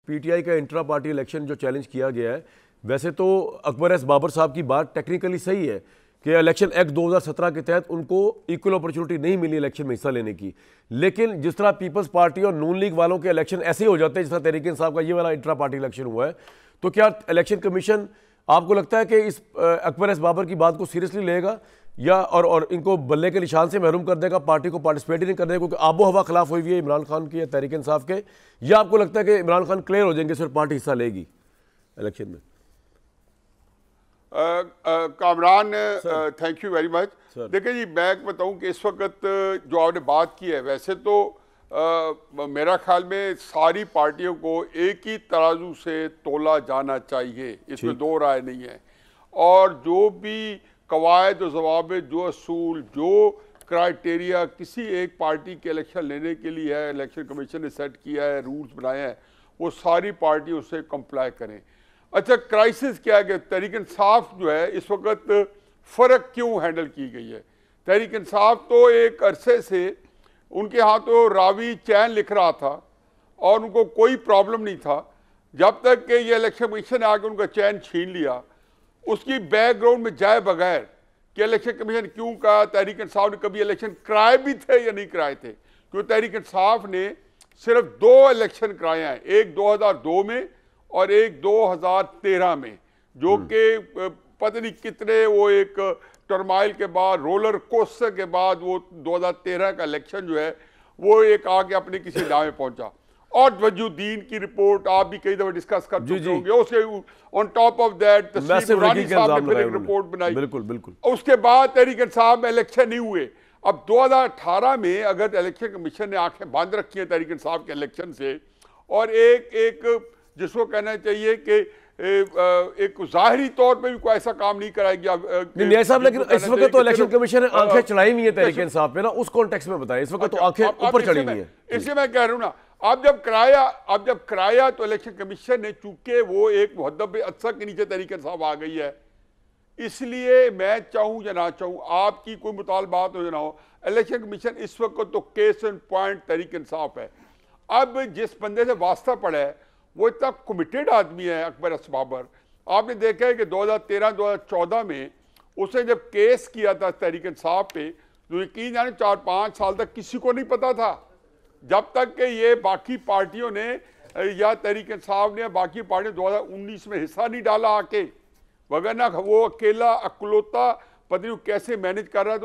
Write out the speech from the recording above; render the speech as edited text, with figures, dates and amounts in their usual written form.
PTI का intra party election जो challenge किया गया है, वैसे तो अकबर एस बाबर साहब की बात टेक्निकली सही है कि इलेक्शन एक्ट 2017 के तहत उनको इक्वल अपॉर्चुनिटी नहीं मिली इलेक्शन में हिस्सा लेने की। लेकिन जिस तरह पीपल्स पार्टी और नून लीग वालों के इलेक्शन ऐसे ही हो जाते हैं जिस तरह तहरीक इंसाफ का ये वाला इंट्रा पार्टी इलेक्शन हुआ है, तो क्या इलेक्शन कमीशन आपको लगता है कि इस अकबर एस बाबर की बात को सीरियसली लेगा या और इनको बल्ले के निशान से महरूम कर देगा, पार्टी को पार्टिसिपेट ही नहीं करने, क्योंकि आबो हवा खिलाफ हुई हुई है इमरान खान की या तहरीक इंसाफ के, या आपको लगता है कि इमरान खान क्लियर हो जाएंगे, सिर्फ पार्टी हिस्सा लेगी इलेक्शन में? Kamran, thank you very much. देखिए जी, मैं बताऊं कि इस वक्त जो आपने बात की है, वैसे तो मेरा ख्याल में सारी पार्टियों को एक ही तराजू से तोला जाना चाहिए, इसमें दो राय नहीं है। और जो भी कवायद और जवाबित, जो असूल, जो क्राइटेरिया किसी एक पार्टी के इलेक्शन लेने के लिए है, इलेक्शन कमीशन ने सेट किया है, रूल्स बनाए हैं, वो सारी पार्टी उससे कंप्लाई करें। अच्छा, क्राइसिस क्या है कि तहरीक इंसाफ जो है इस वक्त फ़र्क क्यों हैंडल की गई है? तहरीक इंसाफ तो एक अरसे से उनके यहाँ तो रावी चैन लिख रहा था और उनको कोई प्रॉब्लम नहीं था, जब तक कि ये इलेक्शन कमीशन ने आके उनका चैन छीन लिया। उसकी बैकग्राउंड में जाए बगैर कि इलेक्शन कमीशन क्यों कहा, तहरीक इंसाफ ने कभी इलेक्शन कराए भी थे या नहीं कराए थे, क्योंकि तहरीक इंसाफ ने सिर्फ 2 इलेक्शन कराए हैं, एक 2002 में और एक 2013 में, जो कि पता नहीं कितने वो एक टर्माइल के बाद, रोलर कोस्टर के बाद वो 2013 का इलेक्शन जो है वो एक आके अपने किसी दावे पहुंचा। और वजूद्दीन की रिपोर्ट आप भी कई दफा डिस्कस कर चुके होंगे, उसके ऑन टॉप ऑफ दैट नूरानी साहब ने फिर एक रिपोर्ट बनाई। बिल्कुल बिल्कुल। उसके बाद तहरीक इंसाफ में इलेक्शन नहीं हुए। अब 2018 में अगर इलेक्शन कमीशन ने आंखें बांध रखी हैं तहरीक इंसाफ के इलेक्शन से, और एक जिसको कहना चाहिए कि एक ज़ाहिरी तौर पे भी कोई ऐसा काम नहीं कराएगी। नहीं साहब, लेकिन इस वक्त तो इलेक्शन कमीशन ने आंखें चढ़ाई हुई है तहरीक इंसाफ पे ना, उस कॉन्टेक्स्ट में बताएं। इस वक्त तो आंखें ऊपर चढ़ी हुई हैं। इसलिए मैं कह रहा हूँ ना, आप जब कराया तो इलेक्शन कमीशन ने, चूंकि वो एक मुहद्दब अच्छा के नीचे तहरीक इंसाफ आ गई है, इसलिए मैं चाहूँ या ना चाहूँ, आपकी कोई मुतालबात हो या ना हो, इलेक्शन कमीशन इस वक्त तो case and point Tehreek Insaf है। अब जिस बंदे से वास्ता पड़ा है वो इतना कमिटेड आदमी है, अकबर एस बाबर। आपने देखा है कि 2013-2014 में उसने जब केस किया था तहरीक इंसाफ पे, तो यकीन जाने 4-5 साल तक किसी को नहीं पता था, जब तक कि ये बाकी पार्टियों ने या तहरीक इंसाफ ने बाकी पार्टियों 2019 में हिस्सा नहीं डाला आके, वगरना वो अकेला अकलौता पता नहीं कैसे मैनेज कर रहा था।